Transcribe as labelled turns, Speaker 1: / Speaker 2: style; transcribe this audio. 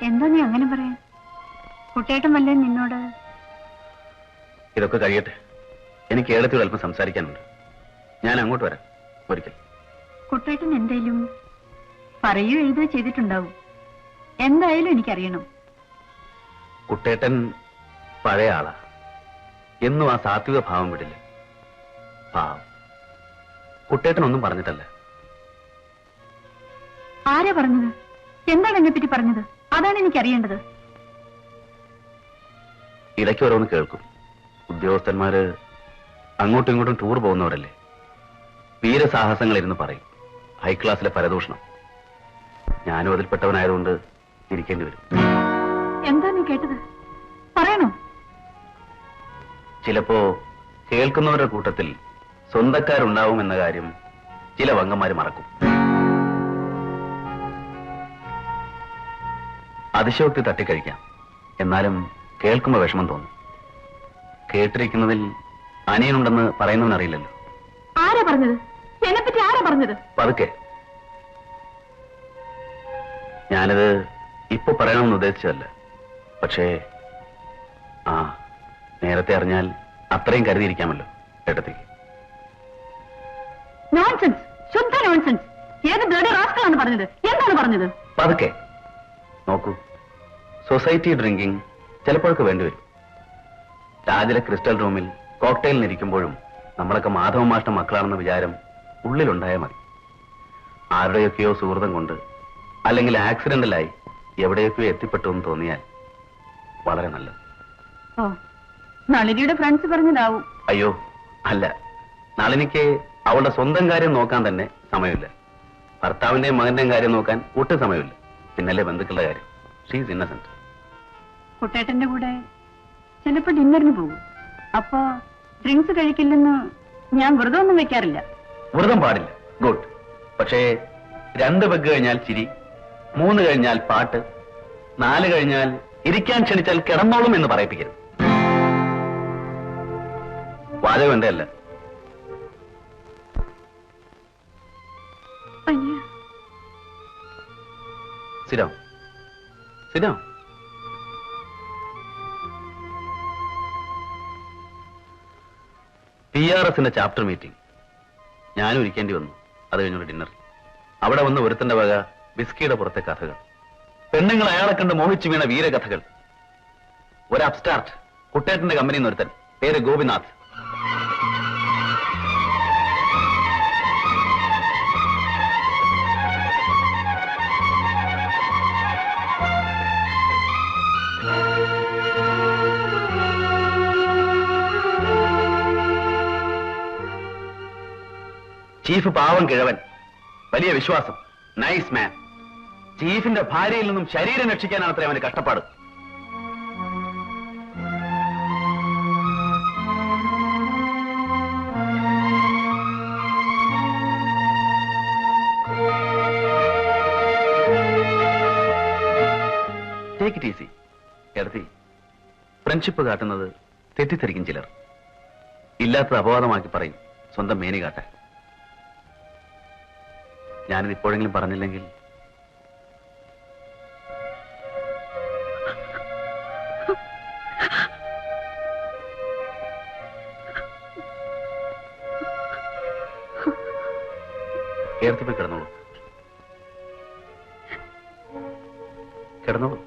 Speaker 1: എന്താ നീ അങ്ങനെ പറയാൻ? കുട്ടേട്ടൻ വല്ലേ നിന്നോട്?
Speaker 2: ഇതൊക്കെ കഴിയട്ടെ. എനിക്ക് ഏടത്തിയോട് അല്പം സംസാരിക്കാനുണ്ട്. ഞാൻ അങ്ങോട്ട് വരാം ഒരിക്കൽ.
Speaker 1: കുട്ടേട്ടൻ എന്തേലും പറയോ എഴുതുകയോ ചെയ്തിട്ടുണ്ടാവും. എന്തായാലും എനിക്കറിയണം.
Speaker 2: കുട്ടേട്ടൻ പഴയ ആളാ. എന്നും ആ സാത്വിക ഭാവം വിടില്ല. പാവം. കുട്ടേട്ടൻ ഒന്നും പറഞ്ഞിട്ടല്ല.
Speaker 1: ആരാ പറഞ്ഞത്? എന്താണ് എന്നെപ്പറ്റി പറഞ്ഞത്? അതാണ് എനിക്കറിയേണ്ടത്.
Speaker 2: ഇടയ്ക്ക് ഓരോന്ന് കേൾക്കും. ഉദ്യോഗസ്ഥന്മാര് അങ്ങോട്ടും ഇങ്ങോട്ടും ടൂർ പോകുന്നവരല്ലേ. വീരസാഹസങ്ങൾ ഇരുന്ന് പറയും. ഹൈ ക്ലാസ്സിലെ പരദൂഷണം. ഞാനും അതിൽപ്പെട്ടവനായതുകൊണ്ട് ഇരിക്കേണ്ടി വരും.
Speaker 1: എന്താ നീ കേട്ടത്? പറയണോ?
Speaker 2: ചിലപ്പോ കേൾക്കുന്നവരുടെ കൂട്ടത്തിൽ സ്വന്തക്കാരുണ്ടാവുമെന്ന കാര്യം ചില വങ്കന്മാര് മറക്കും. അതിശയോക്തി തട്ടിക്കഴിക്കാം. എന്നാലും കേൾക്കുമ്പോ വിഷമം തോന്നും. കേട്ടിരിക്കുന്നതിൽ അനിയനുണ്ടെന്ന് പറയുന്നവനറിയില്ലല്ലോ.
Speaker 1: ആരാ പറഞ്ഞത്? എന്നെപ്പറ്റി ആരാ പറഞ്ഞത്?
Speaker 2: പതുക്കെ. ഞാനിത് ഇപ്പൊ പറയണമെന്ന് ഉദ്ദേശിച്ചതല്ല. പക്ഷേ നേരത്തെ അറിഞ്ഞാൽ അത്രയും കരുതിയിരിക്കാമല്ലോ ഏട്ടത്തേക്ക്.
Speaker 1: നോൺസെൻസ്, ശുദ്ധ നോൺസെൻസ്. ഏത് ബ്ലഡി റാസ്കലാണ് പറഞ്ഞത്? എന്താണ് പറഞ്ഞത്?
Speaker 2: പതുക്കെ. നോക്കൂ, സൊസൈറ്റി ഡ്രിങ്കിങ് ചിലപ്പോഴൊക്കെ വേണ്ടിവരും. രാജിലെ ക്രിസ്റ്റൽ റൂമിൽ കോക്ടെയിലിനിരിക്കുമ്പോഴും നമ്മളൊക്കെ മാധവ മാഷ്ട മക്കളാണെന്ന വിചാരം ഉള്ളിലുണ്ടായാൽ മതി. ആരുടെയൊക്കെയോ സുഹൃതം കൊണ്ട് അല്ലെങ്കിൽ ആക്സിഡന്റലായി എവിടെയൊക്കെയോ എത്തിപ്പെട്ടു എന്ന് തോന്നിയാൽ വളരെ നല്ലത്.
Speaker 1: ഓ, നളിനിയുടെ ഫ്രണ്ട്സ് പറഞ്ഞതാവും.
Speaker 2: അയ്യോ അല്ല, നളിനിക്ക് അവളുടെ സ്വന്തം കാര്യം നോക്കാൻ തന്നെ സമയമില്ല. ഭർത്താവിന്റെയും മകന്റെയും കാര്യം നോക്കാൻ ഒട്ടും സമയമില്ല. പിന്നല്ലേ ബന്ധുക്കളുടെ കാര്യം. ഷീസ് ഇന്നസെന്റ്.
Speaker 1: കുട്ടേട്ടന്റെ കൂടെ ചിലപ്പോ ഡിന്നറിന് പോകും. അപ്പോ ഡ്രിങ്ക്സ് കഴിക്കില്ലെന്ന് ഞാൻ വ്രതമൊന്നും വെക്കാറില്ല.
Speaker 2: വ്രതം പാടില്ല, ഗുഡ്. പക്ഷേ 2 പെഗ് കഴിഞ്ഞാൽ ചിരി, 3 കഴിഞ്ഞാൽ പാട്ട്, 4 കഴിഞ്ഞാൽ ഇരിക്കാൻ ക്ഷണിച്ചാൽ കിടന്നോളും എന്ന് പറയിപ്പിക്കരുത്. വാചകം എന്റെ അല്ല. സിഡോ സിഡോ. PRSന്റെ ചാപ്റ്റർ മീറ്റിംഗ് ഞാനും ഇരിക്കേണ്ടി വന്നു. അത് കഴിഞ്ഞൊരു ഡിന്നർ. അവിടെ വന്ന് ഒരുത്തന്റെ വക വിസ്കിയുടെ പുറത്തെ കഥകൾ, പെണ്ണുങ്ങൾ അയാളെ കണ്ട് മോഹിച്ചു വീണ വീരകഥകൾ. ഒരു അപ്സ്റ്റാർട്ട് കുട്ടേട്ടന്റെ കമ്പനിയിൽ നിന്ന് ഒരുത്തൻ, പേര് ഗോപിനാഥ്. ചീഫ് പാവം കിഴവൻ, വലിയ വിശ്വാസം, നൈസ് മാൻ. ചീഫിന്റെ ഭാര്യയിൽ നിന്നും ശരീരം രക്ഷിക്കാനാണ് അത്ര അവന് കഷ്ടപ്പാട്. Take it easy. എടുത്തി ഫ്രണ്ട്ഷിപ്പ് കാട്ടുന്നത് തെറ്റിദ്ധരിക്കും ചിലർ. ഇല്ലാത്തത് അപവാദമാക്കി പറയും സ്വന്തം മേനി കാട്ടാൻ. ഞാനിത് ഇപ്പോഴെങ്കിലും പറഞ്ഞില്ലെങ്കിൽ കേർത്തിപ്പോയി കിടന്നോളൂ. കിടന്നോളൂ.